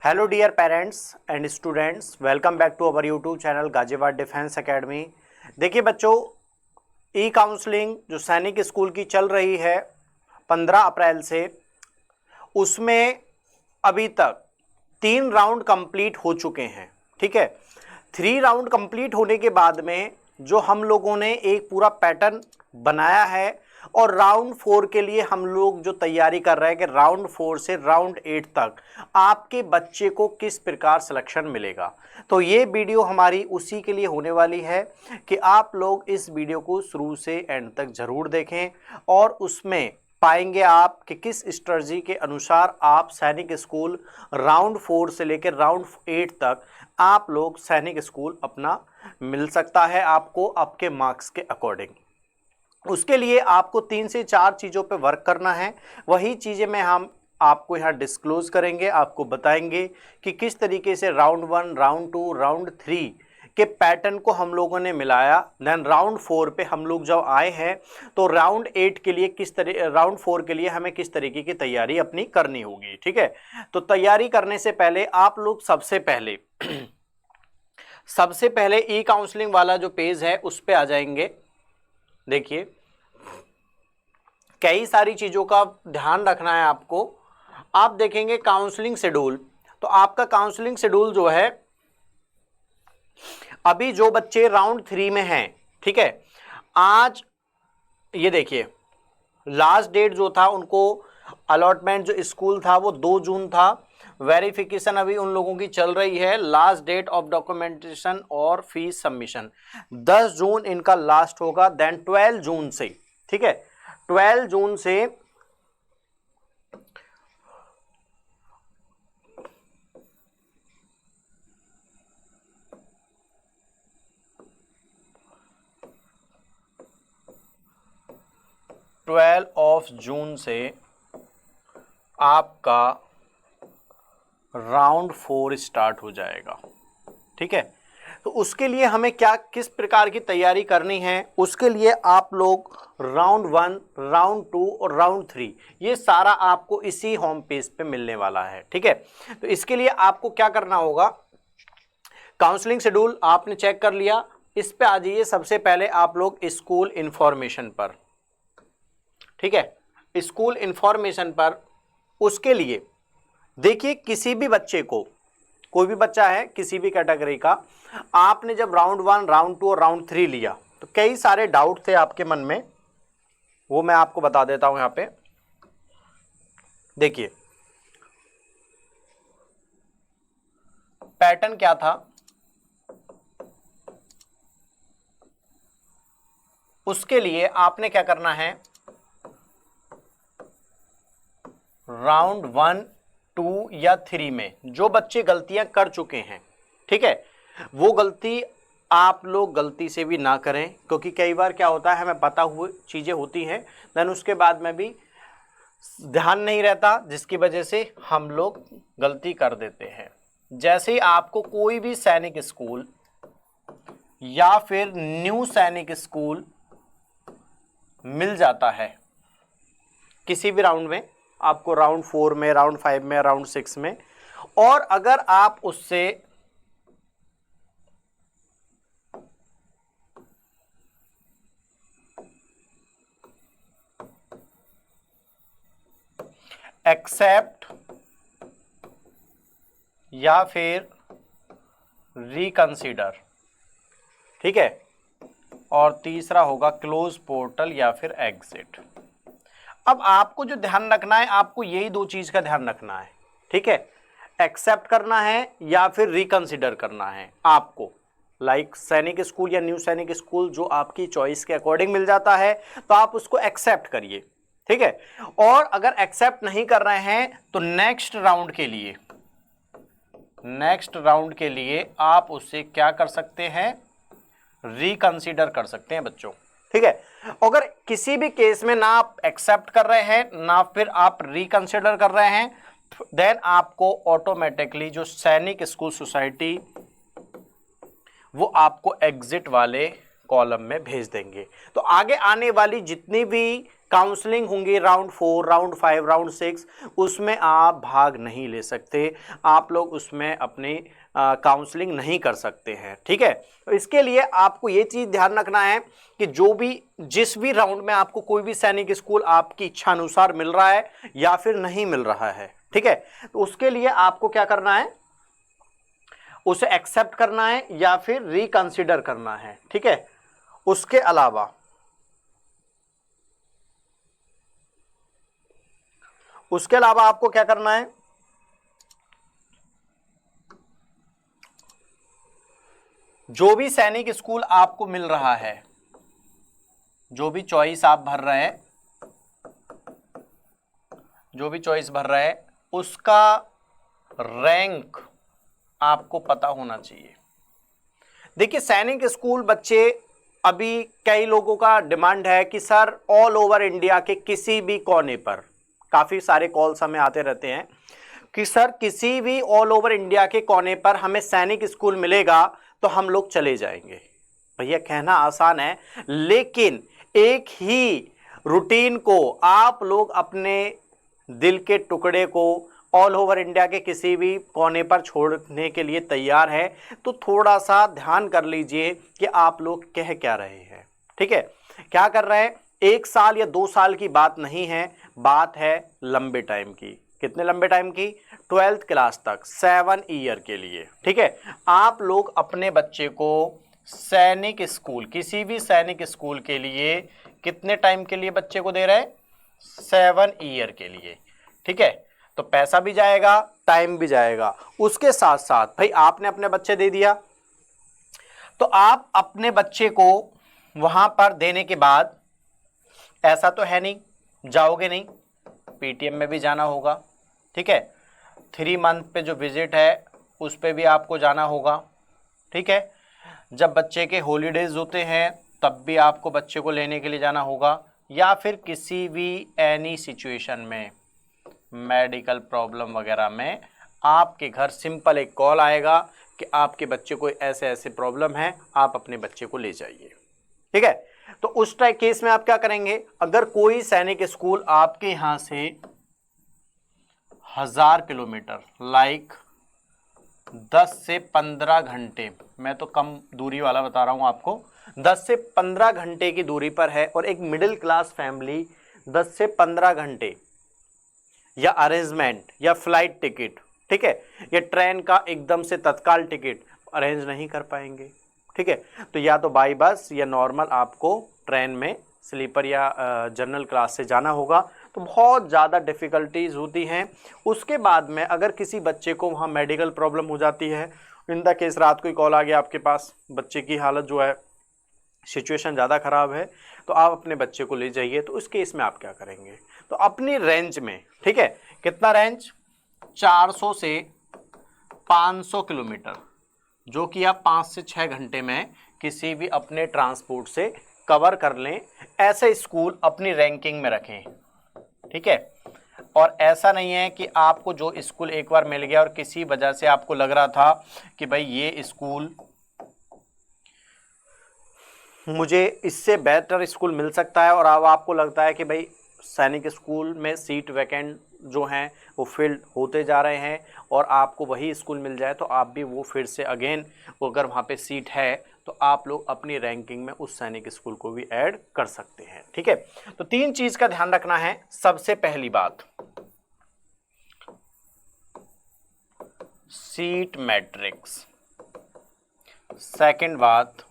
Hello dear parents and students, welcome back to our YouTube channel Ghaziabad Defence Academy. देखिए बच्चों, ई counselling जो सैनिक school की चल रही है 15 अप्रैल से, उसमें अभी तक 3 राउंड कंप्लीट हो चुके हैं। ठीक है, 3 राउंड कंप्लीट होने के बाद में जो हम लोगों ने एक पूरा पैटर्न बनाया है और राउंड 4 के लिए हम लोग जो तैयारी कर रहे हैं कि राउंड 4 से राउंड 8 तक आपके बच्चे को किस प्रकार सिलेक्शन मिलेगा। तो ये वीडियो हमारी उसी के लिए होने वाली है कि आप लोग इस वीडियो को शुरू से एंड तक ज़रूर देखें और उसमें पाएंगे आप कि किस स्ट्रेटजी के अनुसार आप सैनिक स्कूल राउंड 4 से लेकर राउंड 8 तक आप लोग सैनिक स्कूल अपना मिल सकता है आपको आपके मार्क्स के अकॉर्डिंग। उसके लिए आपको 3 से 4 चीज़ों पे वर्क करना है। वही चीज़ें मैं हम आपको यहाँ डिस्क्लोज करेंगे, आपको बताएंगे कि किस तरीके से राउंड 1, राउंड 2, राउंड 3 के पैटर्न को हम लोगों ने मिलाया। देन राउंड 4 पे हम लोग जब आए हैं तो राउंड 8 के लिए राउंड 4 के लिए हमें किस तरीके की तैयारी अपनी करनी होगी। ठीक है, तो तैयारी करने से पहले आप लोग सबसे पहले ई काउंसलिंग वाला जो पेज है उस पे आ जाएंगे। देखिए, कई सारी चीज़ों का ध्यान रखना है आपको। आप देखेंगे काउंसलिंग शेड्यूल, तो आपका काउंसलिंग शेड्यूल जो है अभी जो बच्चे राउंड 3 में हैं, ठीक है, आज ये देखिए लास्ट डेट जो था उनको अलॉटमेंट जो स्कूल था वो 2 जून था। वेरिफिकेशन अभी उन लोगों की चल रही है। लास्ट डेट ऑफ डॉक्यूमेंटेशन और फीस सबमिशन 10 जून इनका लास्ट होगा। देन 12 जून से, ठीक है, 12 जून से जून से आपका राउंड 4 स्टार्ट हो जाएगा। ठीक है, तो उसके लिए हमें क्या किस प्रकार की तैयारी करनी है, उसके लिए आप लोग राउंड 1, राउंड 2 और राउंड 3 ये सारा आपको इसी होम पेज पे मिलने वाला है। ठीक है, तो इसके लिए आपको क्या करना होगा, काउंसलिंग शेड्यूल आपने चेक कर लिया, इस पे आ जाइए सबसे पहले आप लोग स्कूल इंफॉर्मेशन पर। ठीक है, स्कूल इंफॉर्मेशन पर उसके लिए देखिए किसी भी बच्चे को, कोई भी बच्चा है किसी भी कैटेगरी का, आपने जब राउंड 1, राउंड 2 और राउंड 3 लिया तो कई सारे डाउट थे आपके मन में, वो मैं आपको बता देता हूं। यहां पे देखिए पैटर्न क्या था, उसके लिए आपने क्या करना है, राउंड 1, 2 या 3 में जो बच्चे गलतियां कर चुके हैं, ठीक है, वो गलती आप लोग गलती से भी ना करें, क्योंकि कई बार क्या होता है हमें पता हुए चीज़ें होती हैं, देन उसके बाद में भी ध्यान नहीं रहता, जिसकी वजह से हम लोग गलती कर देते हैं। जैसे ही आपको कोई भी सैनिक स्कूल या फिर न्यू सैनिक स्कूल मिल जाता है किसी भी राउंड में, आपको राउंड 4 में, राउंड 5 में, राउंड 6 में, और अगर आप उससे एक्सेप्ट या फिर रिकंसीडर, ठीक है, और तीसरा होगा क्लोज पोर्टल या फिर एग्जिट। अब आपको जो ध्यान रखना है, आपको यही 2 चीज का ध्यान रखना है। ठीक है, एक्सेप्ट करना है या फिर रिकंसीडर करना है आपको। लाइक सैनिक स्कूल या न्यू सैनिक स्कूल जो आपकी चॉइस के अकॉर्डिंग मिल जाता है तो आप उसको एक्सेप्ट करिए। ठीक है, और अगर एक्सेप्ट नहीं कर रहे हैं तो नेक्स्ट राउंड के लिए आप उससे क्या कर सकते हैं, रिकंसीडर कर सकते हैं बच्चों। ठीक है, अगर किसी भी केस में ना आप एक्सेप्ट कर रहे हैं ना फिर आप रिकंसिडर कर रहे हैं, देन आपको ऑटोमेटिकली जो सैनिक स्कूल सोसाइटी वो आपको एग्जिट वाले कॉलम में भेज देंगे। तो आगे आने वाली जितनी भी काउंसलिंग होंगी, राउंड 4, राउंड 5, राउंड 6, उसमें आप भाग नहीं ले सकते, आप लोग उसमें अपनी काउंसलिंग नहीं कर सकते हैं। ठीक है, तो इसके लिए आपको ये चीज़ ध्यान रखना है कि जिस भी राउंड में आपको कोई भी सैनिक स्कूल आपकी इच्छा अनुसार मिल रहा है या फिर नहीं मिल रहा है, ठीक है, तो उसके लिए आपको क्या करना है, उसे एक्सेप्ट करना है या फिर रिकंसिडर करना है। ठीक है, उसके अलावा आपको क्या करना है, जो भी सैनिक स्कूल आपको मिल रहा है, जो भी चॉइस आप भर रहे हैं, उसका रैंक आपको पता होना चाहिए। देखिए, सैनिक स्कूल बच्चे, अभी कई लोगों का डिमांड है कि सर ऑल ओवर इंडिया के किसी भी कोने पर, काफ़ी सारे कॉल्स हमें आते रहते हैं कि सर किसी भी ऑल ओवर इंडिया के कोने पर हमें सैनिक स्कूल मिलेगा तो हम लोग चले जाएंगे। भैया कहना आसान है, लेकिन एक ही रूटीन को आप लोग अपने दिल के टुकड़े को ऑल ओवर इंडिया के किसी भी कोने पर छोड़ने के लिए तैयार है, तो थोड़ा सा ध्यान कर लीजिए कि आप लोग कह क्या रहे हैं। ठीक है, क्या कर रहे हैं, 1 साल या 2 साल की बात नहीं है, बात है लंबे टाइम की। कितने लंबे टाइम की, 12th क्लास तक, 7 ईयर के लिए। ठीक है, आप लोग अपने बच्चे को सैनिक स्कूल, किसी भी सैनिक स्कूल के लिए कितने टाइम के लिए बच्चे को दे रहे हैं, 7 ईयर के लिए। ठीक है, तो पैसा भी जाएगा, टाइम भी जाएगा। उसके साथ साथ भाई आपने अपने बच्चे दे दिया, तो आप अपने बच्चे को वहां पर देने के बाद ऐसा तो है नहीं जाओगे नहीं, पीटीएम में भी जाना होगा। ठीक है, 3 मंथ पे जो विजिट है उस पे भी आपको जाना होगा। ठीक है, जब बच्चे के हॉलीडेज होते हैं तब भी आपको बच्चे को लेने के लिए जाना होगा, या फिर किसी भी एनी सिचुएशन में, मेडिकल प्रॉब्लम वगैरह में आपके घर सिंपल एक कॉल आएगा कि आपके बच्चे को ऐसे ऐसे प्रॉब्लम है, आप अपने बच्चे को ले जाइए। ठीक है, तो उस टाइप केस में आप क्या करेंगे, अगर कोई सैनिक स्कूल आपके यहां से 1000 किलोमीटर, लाइक 10 से 15 घंटे, मैं तो कम दूरी वाला बता रहा हूं आपको, 10 से 15 घंटे की दूरी पर है, और एक मिडिल क्लास फैमिली 10 से 15 घंटे या अरेंजमेंट या फ्लाइट टिकट, ठीक है, या ट्रेन का एकदम से तत्काल टिकट अरेंज नहीं कर पाएंगे। ठीक है, तो या तो बाई बस या नॉर्मल आपको ट्रेन में स्लीपर या जनरल क्लास से जाना होगा, तो बहुत ज़्यादा डिफ़िकल्टीज होती हैं। उसके बाद में अगर किसी बच्चे को वहाँ मेडिकल प्रॉब्लम हो जाती है, इन द केस रात को ही कॉल आ गया आपके पास, बच्चे की हालत जो है, सिचुएशन ज़्यादा ख़राब है, तो आप अपने बच्चे को ले जाइए। तो उस केस में आप क्या करेंगे, तो अपनी रेंज में, ठीक है, कितना रेंज, 400 से 500 किलोमीटर, जो कि आप 5 से 6 घंटे में किसी भी अपने ट्रांसपोर्ट से कवर कर लें, ऐसे स्कूल अपनी रैंकिंग में रखें। ठीक है, और ऐसा नहीं है कि आपको जो स्कूल एक बार मिल गया और किसी वजह से आपको लग रहा था कि भाई ये स्कूल, मुझे इससे बेहतर स्कूल मिल सकता है, और अब आपको लगता है कि भाई सैनिक स्कूल में सीट वैकेंट जो हैं वो फिल्ड होते जा रहे हैं और आपको वही स्कूल मिल जाए, तो आप भी वो फिर से अगेन, अगर वहाँ पे सीट है तो आप लोग अपनी रैंकिंग में उस सैनिक स्कूल को भी ऐड कर सकते हैं। ठीक है, तो 3 चीज़ का ध्यान रखना है। सबसे पहली बात, सीट मैट्रिक्स। सेकंड बात,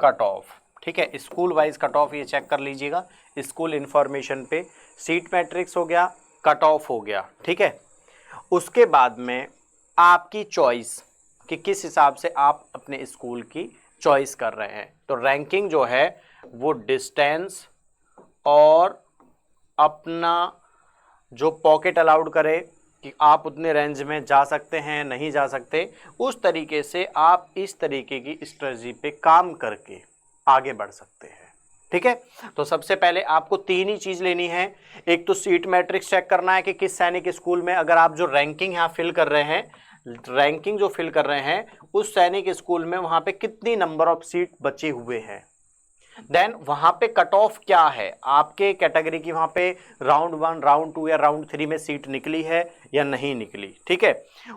कट ऑफ। ठीक है, स्कूल वाइज कट ऑफ ये चेक कर लीजिएगा, स्कूल इंफॉर्मेशन पे सीट मैट्रिक्स हो गया, कट ऑफ हो गया। ठीक है, उसके बाद में आपकी चॉइस कि किस हिसाब से आप अपने स्कूल की चॉइस कर रहे हैं। तो रैंकिंग जो है वो डिस्टेंस और अपना जो पॉकेट अलाउड करे कि आप उतने रेंज में जा सकते हैं नहीं जा सकते, उस तरीके से आप इस तरीके की स्ट्रेटजी पे काम करके आगे बढ़ सकते हैं। ठीक है, तो सबसे पहले आपको 3 ही चीज़ लेनी है। एक तो सीट मैट्रिक्स चेक करना है कि किस सैनिक स्कूल में, अगर आप जो रैंकिंग यहाँ फिल कर रहे हैं, रैंकिंग जो फिल कर रहे हैं उस सैनिक स्कूल में वहाँ पे कितनी नंबर ऑफ सीट बचे हुए हैं। देन वहाँ पे कट ऑफ क्या है आपके कैटेगरी की, वहाँ पे राउंड 1, राउंड 2 या राउंड 3 में सीट निकली है या नहीं निकली, ठीक है।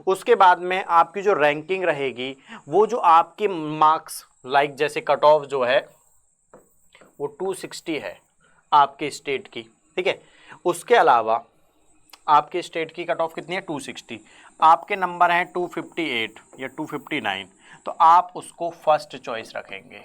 उसके बाद में आपकी जो रैंकिंग रहेगी वो जो आपके मार्क्स लाइक जैसे कट ऑफ जो है वो 260 है आपके स्टेट की, ठीक है। उसके अलावा आपके स्टेट की कट ऑफ कितनी है 260, आपके नंबर हैं 258 या 259, तो आप उसको फर्स्ट चॉइस रखेंगे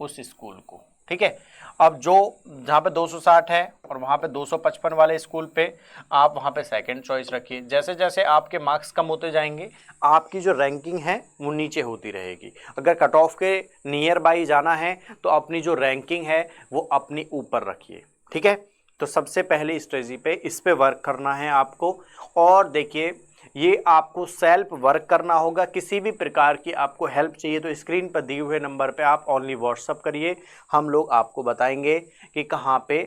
उस स्कूल को, ठीक है। अब जो जहाँ पे 260 है और वहाँ पे 255 वाले स्कूल पे आप वहाँ पे सेकंड चॉइस रखिए। जैसे जैसे आपके मार्क्स कम होते जाएंगे आपकी जो रैंकिंग है वो नीचे होती रहेगी। अगर कट ऑफ के नियर बाई जाना है तो अपनी जो रैंकिंग है वो अपनी ऊपर रखिए, ठीक है। तो सबसे पहले स्ट्रेटजी पे इस पे वर्क करना है आपको। और देखिए ये आपको सेल्फ वर्क करना होगा। किसी भी प्रकार की आपको हेल्प चाहिए तो स्क्रीन पर दिए हुए नंबर पे आप ओनली व्हाट्सअप करिए, हम लोग आपको बताएंगे कि कहाँ पे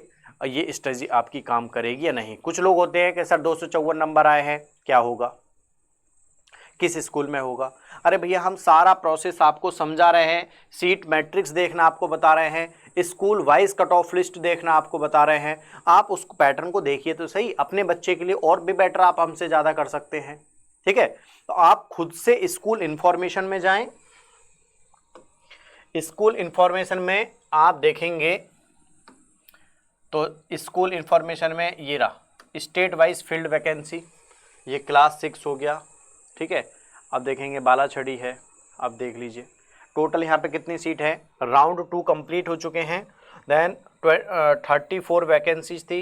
ये स्ट्रेटजी आपकी काम करेगी या नहीं। कुछ लोग होते हैं कि सर 254 नंबर आए हैं, क्या होगा, किस स्कूल में होगा। अरे भैया हम सारा प्रोसेस आपको समझा रहे हैं, सीट मैट्रिक्स देखना आपको बता रहे हैं, school wise cut off list देखना आपको बता रहे हैं। आप उस पैटर्न को देखिए तो सही, अपने बच्चे के लिए और भी बेटर आप हमसे ज़्यादा कर सकते हैं, ठीक है। तो आप खुद से स्कूल इंफॉर्मेशन में जाएं। स्कूल इंफॉर्मेशन में आप देखेंगे तो स्कूल इंफॉर्मेशन में ये रहा स्टेट वाइज फील्ड वैकेंसी, ये क्लास 6 हो गया, ठीक है। अब देखेंगे बालाछड़ी है, अब देख लीजिए टोटल यहाँ पे कितनी सीट है। राउंड 2 कंप्लीट हो चुके हैं। देन 34 वैकेंसीज थी,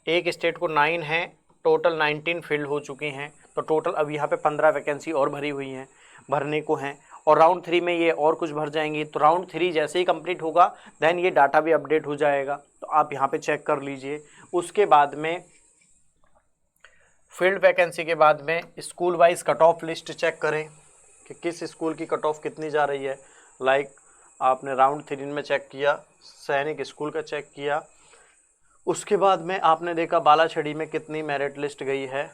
एक स्टेट को 9 है, टोटल 19 फिल्ड हो चुकी हैं। तो टोटल अब यहाँ पे 15 वैकेंसी और भरी हुई हैं, भरने को हैं। और राउंड 3 में ये और कुछ भर जाएंगी। तो राउंड 3 जैसे ही कंप्लीट होगा देन ये डाटा भी अपडेट हो जाएगा, तो आप यहाँ पे चेक कर लीजिए। उसके बाद में फील्ड वैकेंसी के बाद में school wise cut off list check करें कि किस स्कूल की कट ऑफ कितनी जा रही है। लाइक आपने राउंड 3 में चेक किया, सैनिक स्कूल का चेक किया, उसके बाद में आपने देखा बालाछड़ी में कितनी मेरिट लिस्ट गई है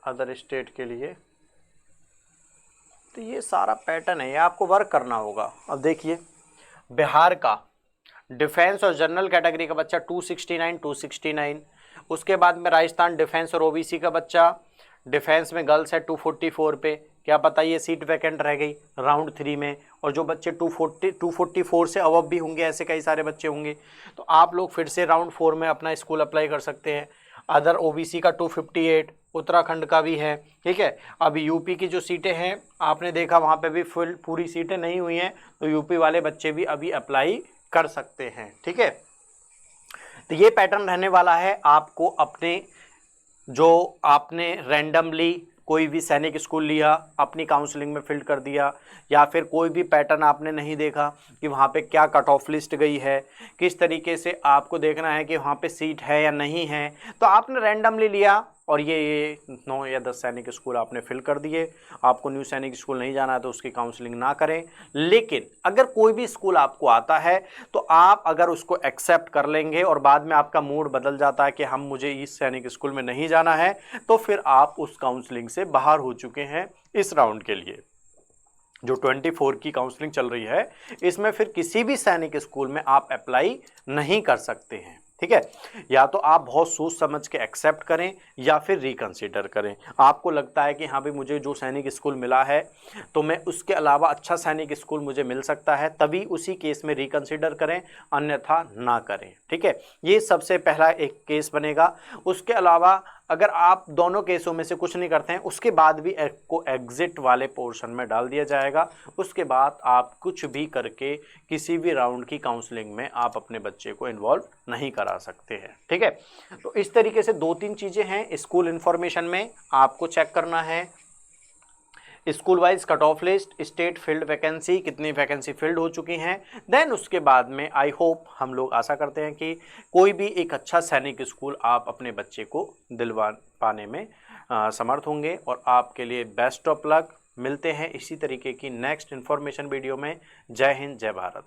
अदर स्टेट के लिए। तो ये सारा पैटर्न है, ये आपको वर्क करना होगा। अब देखिए बिहार का डिफेंस और जनरल कैटेगरी का बच्चा 269। उसके बाद में राजस्थान डिफेंस और ओबीसी का बच्चा, डिफेंस में गर्ल्स है 244 पे, क्या पता ये सीट वैकेंट रह गई राउंड 3 में। और जो बच्चे 244 से अबव भी होंगे, ऐसे कई सारे बच्चे होंगे, तो आप लोग फिर से राउंड 4 में अपना स्कूल अप्लाई कर सकते हैं। अदर ओबीसी का 258, उत्तराखंड का भी है, ठीक है। अभी यूपी की जो सीटें हैं आपने देखा वहाँ पे भी फुल पूरी सीटें नहीं हुई हैं, तो यूपी वाले बच्चे भी अभी अप्लाई कर सकते हैं, ठीक है। तो ये पैटर्न रहने वाला है। आपको अपने जो आपने रैंडमली कोई भी सैनिक स्कूल लिया, अपनी काउंसलिंग में फिल कर दिया, या फिर कोई भी पैटर्न आपने नहीं देखा कि वहाँ पे क्या कट ऑफ लिस्ट गई है, किस तरीके से आपको देखना है कि वहाँ पे सीट है या नहीं है, तो आपने रैंडमली लिया और ये 9 या 10 सैनिक स्कूल आपने फिल कर दिए। आपको न्यू सैनिक स्कूल नहीं जाना है तो उसकी काउंसलिंग ना करें। लेकिन अगर कोई भी स्कूल आपको आता है तो आप अगर उसको एक्सेप्ट कर लेंगे और बाद में आपका मूड बदल जाता है कि मुझे इस सैनिक स्कूल में नहीं जाना है, तो फिर आप उस काउंसलिंग से बाहर हो चुके हैं इस राउंड के लिए। जो 24 की काउंसलिंग चल रही है इसमें फिर किसी भी सैनिक स्कूल में आप अप्लाई नहीं कर सकते हैं, ठीक है। या तो आप बहुत सोच समझ के एक्सेप्ट करें या फिर रिकंसीडर करें। आपको लगता है कि हाँ भाई मुझे जो सैनिक स्कूल मिला है तो मैं उसके अलावा अच्छा सैनिक स्कूल मुझे मिल सकता है, तभी उसी केस में रिकंसीडर करें, अन्यथा ना करें, ठीक है। ये सबसे पहला एक केस बनेगा। उसके अलावा अगर आप दोनों केसों में से कुछ नहीं करते हैं उसके बाद भी को एग्जिट वाले पोर्शन में डाल दिया जाएगा। उसके बाद आप कुछ भी करके किसी भी राउंड की काउंसलिंग में आप अपने बच्चे को इन्वॉल्व नहीं करा सकते हैं, ठीक है। तो इस तरीके से 2-3 चीज़ें हैं स्कूल इन्फॉर्मेशन में आपको चेक करना है। School wise cut off list, state field vacancy, कितनी वैकेंसी फिल्ड हो चुकी हैं। देन उसके बाद में आई होप हम लोग आशा करते हैं कि कोई भी एक अच्छा सैनिक स्कूल आप अपने बच्चे को दिलवा पाने में समर्थ होंगे। और आपके लिए बेस्ट ऑफ लक। मिलते हैं इसी तरीके की नेक्स्ट इन्फॉर्मेशन वीडियो में। जय हिंद, जय भारत।